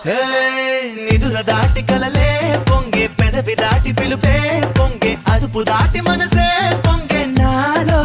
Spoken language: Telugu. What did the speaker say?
హే నిదుర దాటి కలలే పొంగే పెదవి దాటి పిలుపే పొంగే అదుపు దాటి మనసే పొంగే నాలో